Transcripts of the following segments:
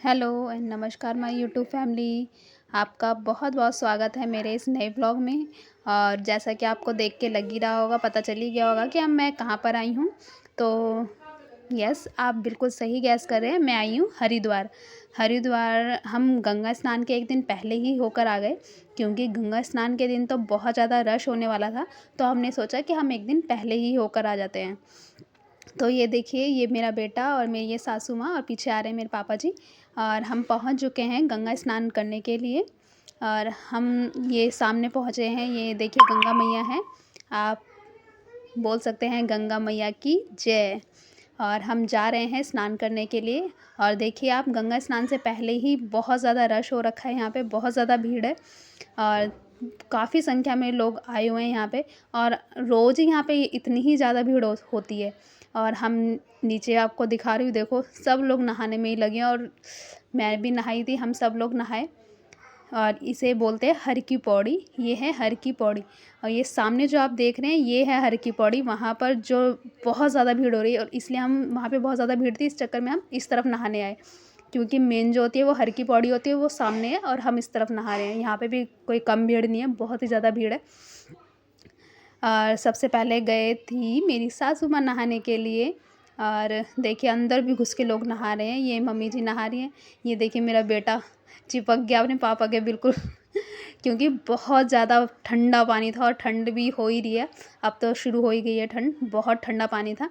Hello and नमस्कार my YouTube family. आपका बहुत बहुत स्वागत है मेरे इस नए ब्लॉग में। और जैसा कि आपको देख के लग ही रहा होगा, पता चल ही गया होगा कि अब मैं कहाँ पर आई हूँ। तो यस, आप बिल्कुल सही गैस कर रहे हैं, मैं आई हूँ हरिद्वार। हरिद्वार हम गंगा स्नान के एक दिन पहले ही होकर आ गए, क्योंकि गंगा स्नान के दिन तो बहुत ज़्यादा रश होने वाला था। तो हमने सोचा कि हम एक दिन पहले ही होकर आ जाते हैं। तो ये देखिए, ये मेरा बेटा और मेरी ये सासू माँ और पीछे आ रहे हैं मेरे पापा जी। और हम पहुँच चुके हैं गंगा स्नान करने के लिए। और हम ये सामने पहुँचे हैं, ये देखिए गंगा मैया हैं। आप बोल सकते हैं गंगा मैया की जय। और हम जा रहे हैं स्नान करने के लिए। और देखिए आप, गंगा स्नान से पहले ही बहुत ज़्यादा रश हो रखा है, यहाँ पे बहुत ज़्यादा भीड़ है। और काफ़ी संख्या में लोग आए हुए हैं यहाँ पे। और रोज़ ही यहाँ पे इतनी ही ज़्यादा भीड़ होती है। और हम नीचे आपको दिखा रही हूँ, देखो सब लोग नहाने में ही लगे हैं। और मैं भी नहाई थी, हम सब लोग नहाए। और इसे बोलते हैं हर की पौड़ी, ये है हर की पौड़ी। और ये सामने जो आप देख रहे हैं, ये है हर की पौड़ी। वहाँ पर जो बहुत ज़्यादा भीड़ हो रही है, और इसलिए हम वहाँ पे बहुत ज़्यादा भीड़ थी, इस चक्कर में हम इस तरफ नहाने आए। क्योंकि मेन जो होती है वो हर की पौड़ी होती है, वो सामने है और हम इस तरफ नहा रहे हैं। यहाँ पे भी कोई कम भीड़ नहीं है, बहुत ही ज़्यादा भीड़ है। और सबसे पहले गए थी मेरी सासू माँ नहाने के लिए। और देखिए अंदर भी घुस के लोग नहा रहे हैं, ये मम्मी जी नहा रही हैं। ये देखिए मेरा बेटा चिपक गया अपने पापा के बिल्कुल क्योंकि बहुत ज़्यादा ठंडा पानी था और ठंड भी हो ही रही है। अब तो शुरू हो ही गई है ठंड, बहुत ठंडा पानी था,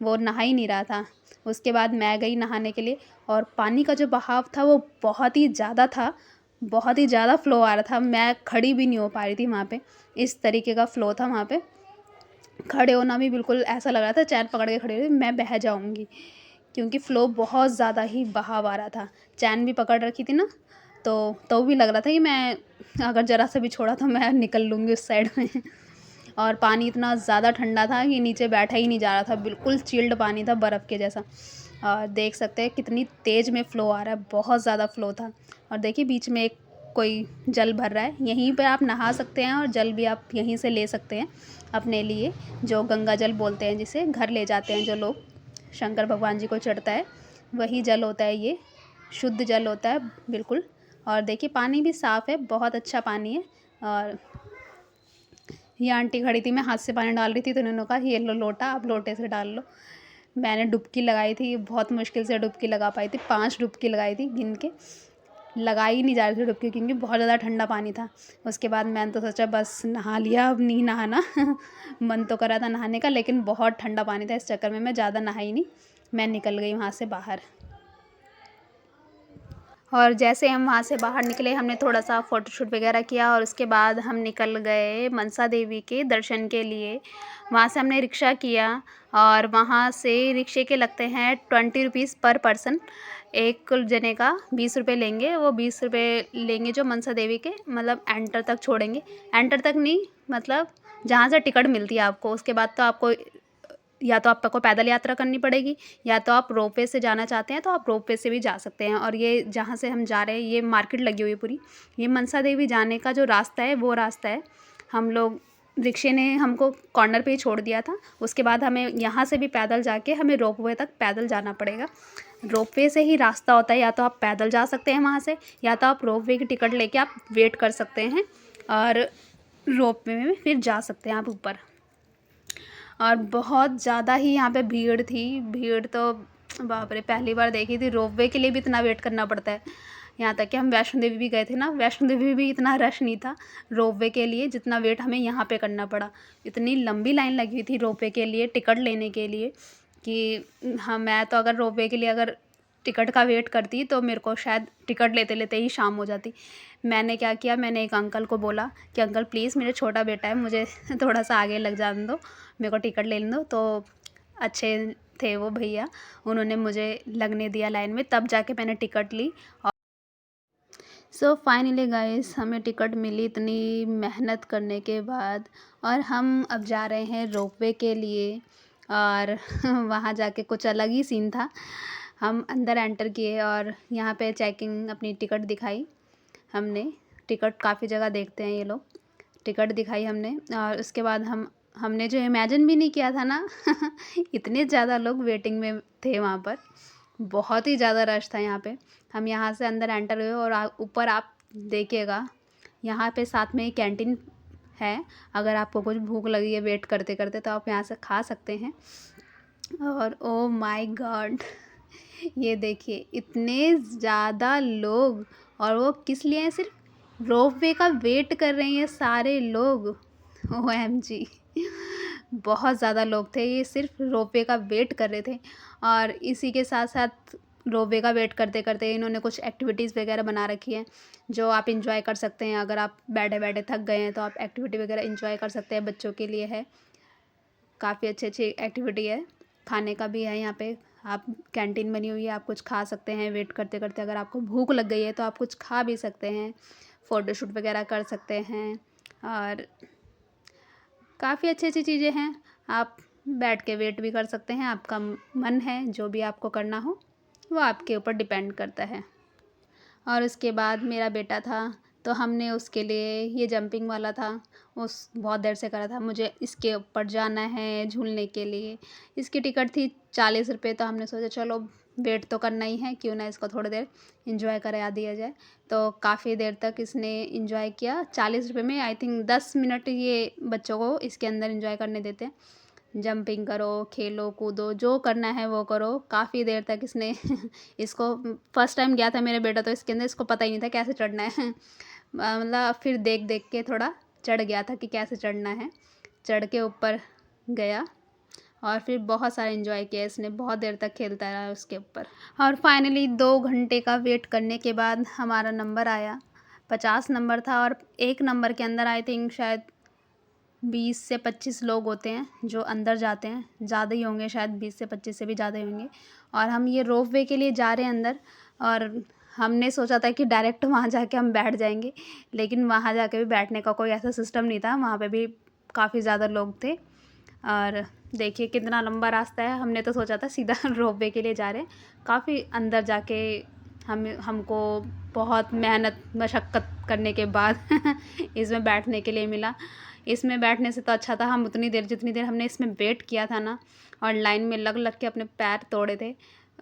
वो नहा ही नहीं रहा था। उसके बाद मैं गई नहाने के लिए, और पानी का जो बहाव था वो बहुत ही ज़्यादा था, बहुत ही ज़्यादा फ़्लो आ रहा था। मैं खड़ी भी नहीं हो पा रही थी वहाँ पे, इस तरीके का फ़्लो था वहाँ पे। खड़े होना भी बिल्कुल ऐसा लग रहा था, चैन पकड़ के खड़ी हुई मैं बह जाऊँगी, क्योंकि फ़्लो बहुत ज़्यादा ही बहाव आ रहा था। चैन भी पकड़ रखी थी ना, तो भी लग रहा था कि मैं अगर ज़रा सा भी छोड़ा तो मैं निकल लूँगी उस साइड में और पानी इतना ज़्यादा ठंडा था कि नीचे बैठा ही नहीं जा रहा था, बिल्कुल चिल्ड पानी था बर्फ़ के जैसा। और देख सकते हैं कितनी तेज़ में फ़्लो आ रहा है, बहुत ज़्यादा फ़्लो था। और देखिए बीच में एक कोई जल भर रहा है, यहीं पे आप नहा सकते हैं और जल भी आप यहीं से ले सकते हैं अपने लिए, जो गंगा जल बोलते हैं, जिसे घर ले जाते हैं जो लोग, शंकर भगवान जी को चढ़ता है, वही जल होता है ये, शुद्ध जल होता है बिल्कुल। और देखिए पानी भी साफ़ है, बहुत अच्छा पानी है। और ये आंटी खड़ी थी, मैं हाथ से पानी डाल रही थी तो उन्होंने कहा ये लो लोटा, आप लोटे से डाल लो। मैंने डुबकी लगाई थी, बहुत मुश्किल से डुबकी लगा पाई थी, 5 डुबकी लगाई थी गिन के, लगा ही नहीं जा रही थी डुबकी क्योंकि बहुत ज़्यादा ठंडा पानी था। उसके बाद मैंने तो सोचा बस नहा लिया, अब नहीं नहाना मन तो कर रहा था नहाने का, लेकिन बहुत ठंडा पानी था, इस चक्कर में मैं ज़्यादा नहाई नहीं, मैं निकल गई वहाँ से बाहर। और जैसे हम वहाँ से बाहर निकले, हमने थोड़ा सा फ़ोटोशूट वगैरह किया और उसके बाद हम निकल गए मनसा देवी के दर्शन के लिए। वहाँ से हमने रिक्शा किया, और वहाँ से रिक्शे के लगते हैं 20 रुपीज़ पर पर्सन। एक जने का 20 रुपये लेंगे, वो 20 रुपये लेंगे जो मनसा देवी के मतलब एंटर तक छोड़ेंगे। एंटर तक नहीं, मतलब जहाँ से टिकट मिलती है आपको, उसके बाद तो आपको या तो आपको पैदल यात्रा करनी पड़ेगी, या तो आप रोपवे से जाना चाहते हैं तो आप रोपवे से भी जा सकते हैं। और ये जहाँ से हम जा रहे हैं, ये मार्केट लगी हुई है पूरी, ये मनसा देवी जाने का जो रास्ता है वो रास्ता है। हम लोग रिक्शे ने हमको कॉर्नर पे ही छोड़ दिया था, उसके बाद हमें यहाँ से भी पैदल जाके हमें रोपवे तक पैदल जाना पड़ेगा। रोपवे से ही रास्ता होता है, या तो आप पैदल जा सकते हैं वहाँ से, या तो आप रोपवे की टिकट लेके आप वेट कर सकते हैं और रोपवे में फिर जा सकते हैं आप ऊपर। और बहुत ज़्यादा ही यहाँ पे भीड़ थी, भीड़ तो बाप रे, पहली बार देखी थी। रोपवे के लिए भी इतना वेट करना पड़ता है। यहाँ तक कि हम वैष्णो देवी भी गए थे ना, वैष्णो देवी में भी इतना रश नहीं था रोपवे के लिए जितना वेट हमें यहाँ पे करना पड़ा। इतनी लंबी लाइन लगी हुई थी रोपवे के लिए टिकट लेने के लिए कि हाँ, मैं तो अगर रोपवे के लिए अगर टिकट का वेट करती तो मेरे को शायद टिकट लेते लेते ही शाम हो जाती। मैंने क्या किया, मैंने एक अंकल को बोला कि अंकल प्लीज़, मेरा छोटा बेटा है, मुझे थोड़ा सा आगे लग जाने दो, मेरे को टिकट लेने दो। तो अच्छे थे वो भैया, उन्होंने मुझे लगने दिया लाइन में, तब जाके मैंने टिकट ली। और सो फाइनली गाइस, हमें टिकट मिली इतनी मेहनत करने के बाद। और हम अब जा रहे हैं रोपवे के लिए। और वहाँ जाके कुछ अलग ही सीन था। हम अंदर एंटर किए और यहाँ पे चेकिंग अपनी टिकट दिखाई हमने। टिकट काफ़ी जगह देखते हैं ये लोग, टिकट दिखाई हमने। और उसके बाद हमने जो इमेजिन भी नहीं किया था ना इतने ज़्यादा लोग वेटिंग में थे वहाँ पर, बहुत ही ज़्यादा रश था यहाँ पे। हम यहाँ से अंदर एंटर हुए और ऊपर आप देखिएगा, यहाँ पे साथ में ही कैंटीन है। अगर आपको कुछ भूख लगी है वेट करते करते तो आप यहाँ से खा सकते हैं। और ओ माय गॉड, ये देखिए इतने ज़्यादा लोग, और वो किस लिए हैं? सिर्फ रोपवे का वेट कर रहे हैं सारे लोग। OMG, बहुत ज़्यादा लोग थे, ये सिर्फ रोपवे का वेट कर रहे थे। और इसी के साथ साथ रोपवे का वेट करते करते इन्होंने कुछ एक्टिविटीज़ वगैरह बना रखी हैं जो आप इंजॉय कर सकते हैं। अगर आप बैठे बैठे थक गए हैं तो आप एक्टिविटी वगैरह इंजॉय कर सकते हैं, बच्चों के लिए है। काफ़ी अच्छी एक्टिविटी है, खाने का भी है यहाँ पे। आप कैंटीन बनी हुई है, आप कुछ खा सकते हैं वेट करते करते। अगर आपको भूख लग गई है तो आप कुछ खा भी सकते हैं, फ़ोटोशूट वगैरह कर सकते हैं। और काफ़ी अच्छी अच्छी चीज़ें हैं, आप बैठ के वेट भी कर सकते हैं। आपका मन है जो भी आपको करना हो वो आपके ऊपर डिपेंड करता है। और उसके बाद मेरा बेटा था तो हमने उसके लिए, ये जंपिंग वाला था, उस बहुत देर से करा था। मुझे इसके ऊपर जाना है झूलने के लिए। इसकी टिकट थी 40 रुपये, तो हमने सोचा चलो वेट तो करना ही है, क्यों ना इसको थोड़ी देर इंजॉय करा दिया जाए। तो काफ़ी देर तक इसने इंजॉय किया। 40 रुपये में आई थिंक 10 मिनट ये बच्चों को इसके अंदर इंजॉय करने देते हैं। जंपिंग करो, खेलो कूदो, जो करना है वो करो। काफ़ी देर तक इसने इसको, फर्स्ट टाइम गया था मेरा बेटा तो इसके अंदर इसको पता ही नहीं था कैसे चढ़ना है। मतलब फिर देख देख के थोड़ा चढ़ गया था कि कैसे चढ़ना है। चढ़ के ऊपर गया और फिर बहुत सारा एंजॉय किया इसने, बहुत देर तक खेलता रहा उसके ऊपर। और फाइनली 2 घंटे का वेट करने के बाद हमारा नंबर आया। 50 नंबर था और एक नंबर के अंदर आई थिंक शायद 20 से 25 लोग होते हैं जो अंदर जाते हैं। ज़्यादा ही होंगे शायद, 20 से 25 से भी ज़्यादा ही होंगे। और हम ये रोपवे के लिए जा रहे हैं अंदर, और हमने सोचा था कि डायरेक्ट वहाँ जाके हम बैठ जाएंगे, लेकिन वहाँ जाके भी बैठने का कोई ऐसा सिस्टम नहीं था। वहाँ पे भी काफ़ी ज़्यादा लोग थे। और देखिए कितना लंबा रास्ता है। हमने तो सोचा था सीधा रोपवे के लिए जा रहे हैं। काफ़ी अंदर जाके हमको बहुत मेहनत मशक्क़त करने के बाद इसमें बैठने के लिए मिला। इसमें बैठने से तो अच्छा था हम उतनी देर, जितनी देर हमने इसमें वेट किया था ना, और लाइन में लग लग के अपने पैर तोड़े थे,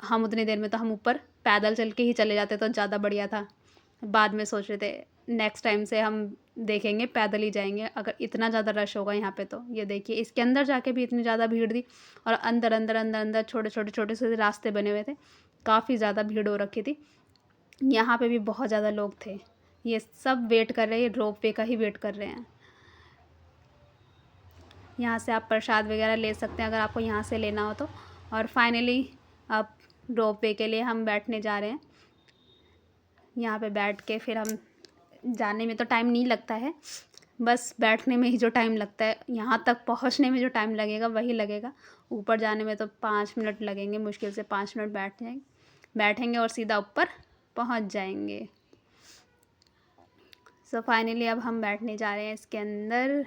हम उतनी देर में तो हम ऊपर पैदल चल के ही चले जाते तो ज़्यादा बढ़िया था। बाद में सोच रहे थे नेक्स्ट टाइम से हम देखेंगे पैदल ही जाएंगे, अगर इतना ज़्यादा रश होगा यहाँ पे तो। ये देखिए इसके अंदर जाके भी इतनी ज़्यादा भीड़ थी, और अंदर अंदर अंदर अंदर छोटे से रास्ते बने हुए थे। काफ़ी ज़्यादा भीड़ हो रखी थी। यहाँ पे भी बहुत ज़्यादा लोग थे। ये सब वेट कर रहे हैं, रोपवे का ही वेट कर रहे हैं। यहाँ से आप प्रसाद वगैरह ले सकते हैं अगर आपको यहाँ से लेना हो तो। और फाइनली अब रोपवे के लिए हम बैठने जा रहे हैं। यहाँ पे बैठ के फिर हम, जाने में तो टाइम नहीं लगता है, बस बैठने में ही जो टाइम लगता है, यहाँ तक पहुँचने में जो टाइम लगेगा वही लगेगा। ऊपर जाने में तो 5 मिनट लगेंगे, मुश्किल से 5 मिनट बैठेंगे और सीधा ऊपर पहुँच जाएंगे। सो फाइनली अब हम बैठने जा रहे हैं इसके अंदर।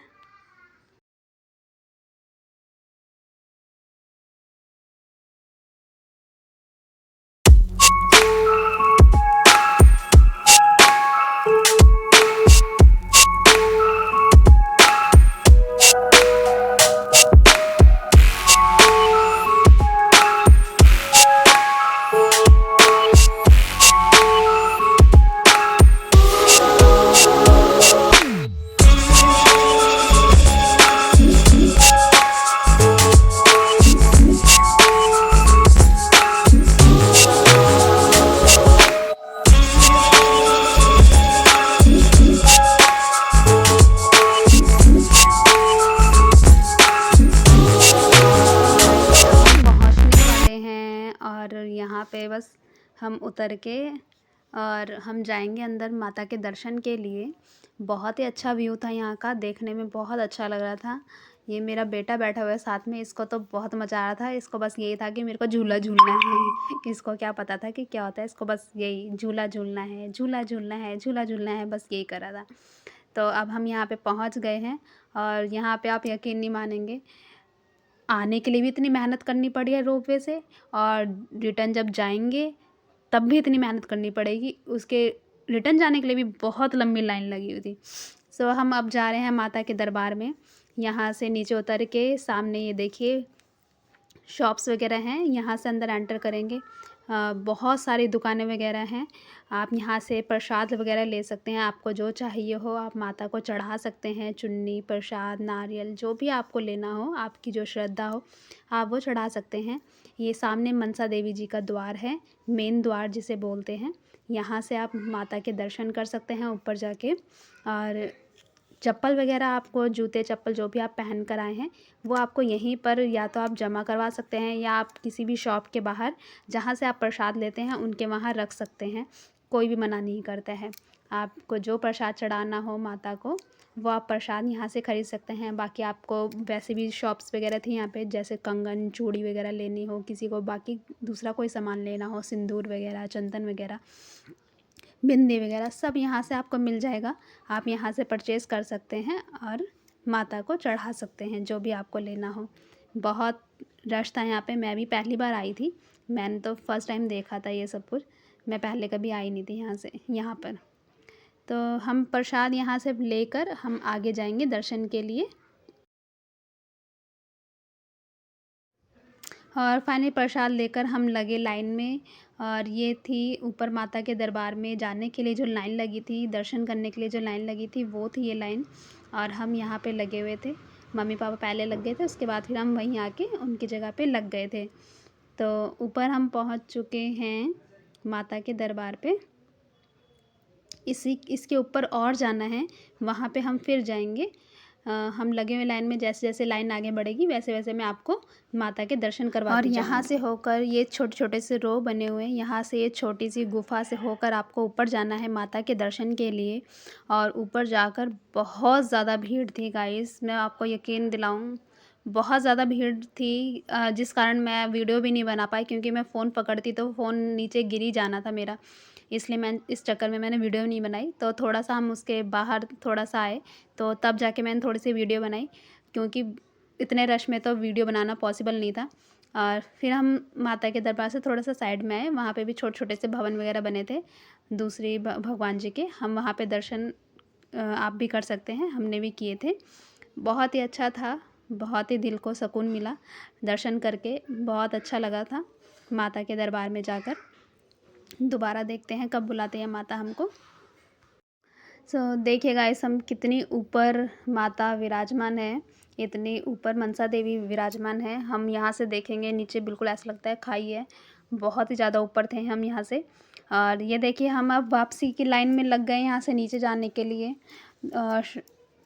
यहाँ पे बस हम उतर के और हम जाएंगे अंदर माता के दर्शन के लिए। बहुत ही अच्छा व्यू था यहाँ का, देखने में बहुत अच्छा लग रहा था। ये मेरा बेटा बैठा हुआ है साथ में, इसको तो बहुत मज़ा आ रहा था। इसको बस यही था कि मेरे को झूला झूलना है। इसको क्या पता था कि क्या होता है, इसको बस यही झूला झूलना है, झूला झूलना है, झूला झूलना है, बस यही कर रहा था। तो अब हम यहाँ पे पहुँच गए हैं, और यहाँ पे आप यकीन नहीं मानेंगे, आने के लिए भी इतनी मेहनत करनी पड़ी है रोपवे से, और रिटर्न जब जाएंगे तब भी इतनी मेहनत करनी पड़ेगी। उसके रिटर्न जाने के लिए भी बहुत लंबी लाइन लगी हुई थी। सो हम अब जा रहे हैं माता के दरबार में। यहाँ से नीचे उतर के सामने ये देखिए शॉप्स वगैरह हैं, यहाँ से अंदर एंटर करेंगे। बहुत सारी दुकानें वगैरह हैं। आप यहाँ से प्रसाद वगैरह ले सकते हैं, आपको जो चाहिए हो आप माता को चढ़ा सकते हैं। चुन्नी, प्रसाद, नारियल जो भी आपको लेना हो, आपकी जो श्रद्धा हो आप वो चढ़ा सकते हैं। ये सामने मनसा देवी जी का द्वार है, मेन द्वार जिसे बोलते हैं। यहाँ से आप माता के दर्शन कर सकते हैं ऊपर जाके। और चप्पल वगैरह आपको, जूते चप्पल जो भी आप पहन कर आए हैं वो आपको यहीं पर या तो आप जमा करवा सकते हैं या आप किसी भी शॉप के बाहर जहाँ से आप प्रसाद लेते हैं उनके वहाँ रख सकते हैं। कोई भी मना नहीं करता है। आपको जो प्रसाद चढ़ाना हो माता को वो आप प्रसाद यहाँ से ख़रीद सकते हैं। बाकी आपको वैसे भी शॉप्स वगैरह थी यहाँ पे, जैसे कंगन, चूड़ी वगैरह लेनी हो किसी को, बाकी दूसरा कोई सामान लेना हो, सिंदूर वगैरह, चंदन वगैरह, बिंदी वगैरह सब यहाँ से आपको मिल जाएगा। आप यहाँ से परचेज़ कर सकते हैं और माता को चढ़ा सकते हैं जो भी आपको लेना हो। बहुत रश था यहाँ पे, मैं भी पहली बार आई थी। मैंने तो फर्स्ट टाइम देखा था ये सब कुछ, मैं पहले कभी आई नहीं थी यहाँ पर। तो हम प्रसाद यहाँ से लेकर हम आगे जाएंगे दर्शन के लिए। और फाइनली प्रसाद लेकर हम लगे लाइन में। और ये थी ऊपर माता के दरबार में जाने के लिए जो लाइन लगी थी, दर्शन करने के लिए जो लाइन लगी थी वो थी ये लाइन। और हम यहाँ पे लगे हुए थे, मम्मी पापा पहले लग गए थे, उसके बाद फिर हम वहीं आके उनकी जगह पे लग गए थे। तो ऊपर हम पहुँच चुके हैं माता के दरबार पे। इसके ऊपर और जाना है, वहाँ पे हम फिर जाएंगे। हम लगे हुए लाइन में, जैसे जैसे लाइन आगे बढ़ेगी वैसे वैसे मैं आपको माता के दर्शन करवाती जाऊँगी। और यहाँ से होकर ये छोटे छोटे से रो बने हुए हैं, यहाँ से ये छोटी सी गुफा से होकर आपको ऊपर जाना है माता के दर्शन के लिए। और ऊपर जाकर बहुत ज़्यादा भीड़ थी गाइस, मैं आपको यकीन दिलाऊँ बहुत ज़्यादा भीड़ थी, जिस कारण मैं वीडियो भी नहीं बना पाई, क्योंकि मैं फ़ोन पकड़ती तो फ़ोन नीचे गिर ही जाना था मेरा, इसलिए मैं इस चक्कर में मैंने वीडियो नहीं बनाई। तो थोड़ा सा हम उसके बाहर थोड़ा सा आए तो तब जाके मैंने थोड़ी सी वीडियो बनाई, क्योंकि इतने रश में तो वीडियो बनाना पॉसिबल नहीं था। और फिर हम माता के दरबार से थोड़ा सा साइड में आए, वहाँ पे भी छोटे छोटे से भवन वगैरह बने थे दूसरी भगवान जी के, हम वहाँ पे दर्शन आप भी कर सकते हैं, हमने भी किए थे। बहुत ही अच्छा था, बहुत ही दिल को सुकून मिला दर्शन करके, बहुत अच्छा लगा था माता के दरबार में जाकर। दोबारा देखते हैं कब बुलाते हैं माता हमको। देखिए गाइस, हम कितनी ऊपर माता विराजमान है, इतनी ऊपर मनसा देवी विराजमान है। हम यहाँ से देखेंगे नीचे बिल्कुल ऐसा लगता है खाई है, बहुत ही ज़्यादा ऊपर थे हम यहाँ से। और ये देखिए हम अब वापसी की लाइन में लग गए यहाँ से नीचे जाने के लिए। और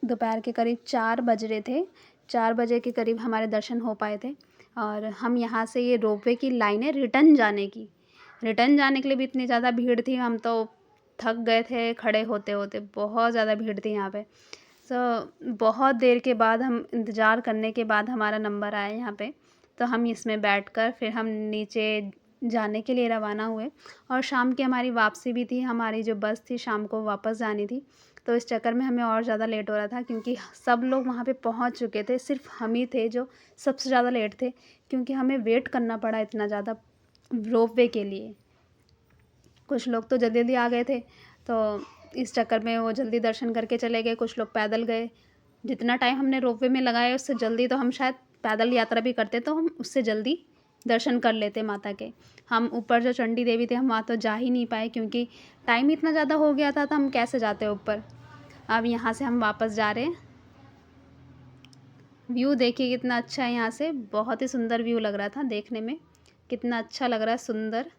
दोपहर के करीब 4 बज रहे थे, 4 बजे के करीब हमारे दर्शन हो पाए थे। और हम यहाँ से, ये रोपवे की लाइन है रिटर्न जाने की, रिटर्न जाने के लिए भी इतनी ज़्यादा भीड़ थी, हम तो थक गए थे खड़े होते होते, बहुत ज़्यादा भीड़ थी यहाँ पे। बहुत देर के बाद, हम इंतज़ार करने के बाद हमारा नंबर आया यहाँ पे, तो हम इसमें बैठकर फिर हम नीचे जाने के लिए रवाना हुए। और शाम की हमारी वापसी भी थी, हमारी जो बस थी शाम को वापस जानी थी, तो इस चक्कर में हमें और ज़्यादा लेट हो रहा था, क्योंकि सब लोग वहाँ पे पहुँच चुके थे, सिर्फ हम ही थे जो सबसे ज़्यादा लेट थे, क्योंकि हमें वेट करना पड़ा इतना ज़्यादा रोपवे के लिए। कुछ लोग तो जल्दी जल्दी आ गए थे, तो इस चक्कर में वो जल्दी दर्शन करके चले गए, कुछ लोग पैदल गए। जितना टाइम हमने रोपवे में लगाया उससे जल्दी तो हम शायद पैदल यात्रा भी करते तो हम उससे जल्दी दर्शन कर लेते माता के। हम ऊपर जो चंडी देवी थे हम वहाँ तो जा ही नहीं पाए, क्योंकि टाइम इतना ज़्यादा हो गया था, तो हम कैसे जाते ऊपर। अब यहाँ से हम वापस जा रहे हैं। व्यू देखिए कितना अच्छा है, यहाँ से बहुत ही सुंदर व्यू लग रहा था देखने में, कितना अच्छा लग रहा है, सुंदर।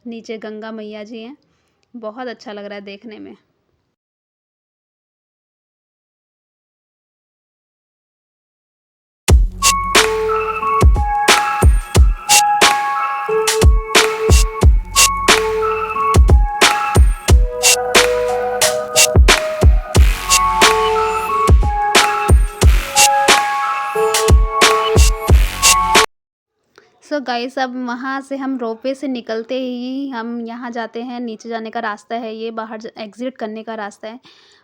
नीचे गंगा मैया जी हैं, बहुत अच्छा लग रहा है देखने में। गाइस, अब वहाँ से हम रोपवे से निकलते ही हम यहाँ जाते हैं, नीचे जाने का रास्ता है ये, बाहर एग्ज़िट करने का रास्ता है।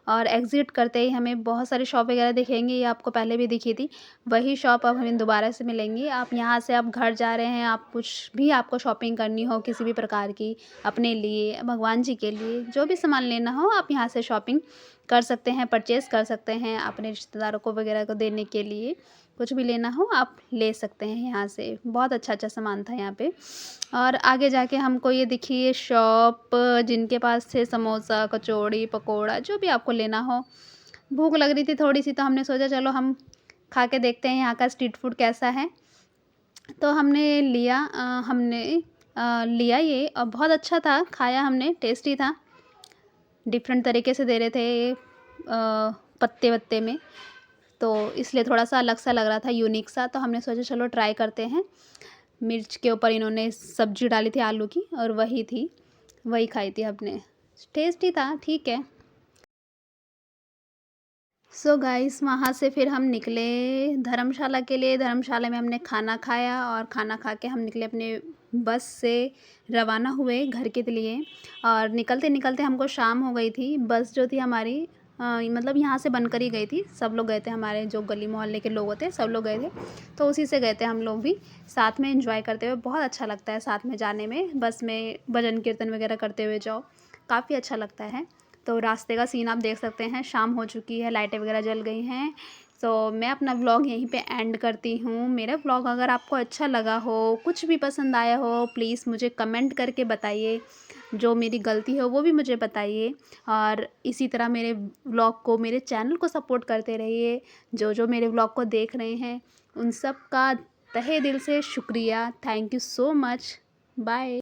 और एग्ज़िट करते ही हमें बहुत सारी शॉप वगैरह दिखेंगी, ये आपको पहले भी दिखी थी, वही शॉप अब हमें दोबारा से मिलेंगी। आप यहाँ से आप घर जा रहे हैं, आप कुछ भी आपको शॉपिंग करनी हो किसी भी प्रकार की, अपने लिए, भगवान जी के लिए, जो भी सामान लेना हो आप यहाँ से शॉपिंग कर सकते हैं, परचेज़ कर सकते हैं अपने रिश्तेदारों को वगैरह को देने के लिए। कुछ भी लेना हो आप ले सकते हैं यहाँ से। बहुत अच्छा-अच्छा सामान था यहाँ पे। और आगे जाके हमको ये दिखी ये शॉप, जिनके पास थे समोसा, कचौड़ी, पकोड़ा, जो भी आपको लेना हो। भूख लग रही थी थोड़ी-सी, तो हमने सोचा चलो हम खा के देखते हैं यहाँ का स्ट्रीट फूड कैसा है। तो हमने लिया ये और बहुत अच्छा था, खाया हमने, टेस्टी था। डिफरेंट तरीके से दे रहे थे पत्ते-वत्ते में, तो इसलिए थोड़ा-सा अलग सा लग रहा था, यूनिक सा। तो हमने सोचा चलो ट्राई करते हैं। मिर्च के ऊपर इन्होंने सब्ज़ी डाली थी आलू की, और वही थी, वही खाई थी हमने। टेस्टी था, ठीक है। सो गाइस, वहाँ से फिर हम निकले धर्मशाला के लिए। धर्मशाला में हमने खाना खाया और खाना खा के हम निकले अपने बस से, रवाना हुए घर के लिए। और निकलते-निकलते हमको शाम हो गई थी। बस जो थी हमारी मतलब यहाँ से बनकर ही गई थी। सब लोग गए थे, हमारे जो गली मोहल्ले के लोग होते हैं सब लोग गए थे। तो उसी से गए थे हम लोग भी, साथ में एंजॉय करते हुए। बहुत अच्छा लगता है साथ में जाने में, बस में भजन कीर्तन वगैरह करते हुए जाओ, काफ़ी अच्छा लगता है। तो रास्ते का सीन आप देख सकते हैं, शाम हो चुकी है, लाइटें वगैरह जल गई हैं। तो मैं अपना व्लॉग यहीं पे एंड करती हूँ। मेरा व्लॉग अगर आपको अच्छा लगा हो, कुछ भी पसंद आया हो, प्लीज़ मुझे कमेंट करके बताइए। जो मेरी गलती हो वो भी मुझे बताइए, और इसी तरह मेरे व्लॉग को, मेरे चैनल को सपोर्ट करते रहिए। जो मेरे व्लॉग को देख रहे हैं उन सब का तहे दिल से शुक्रिया। Thank you so much. Bye.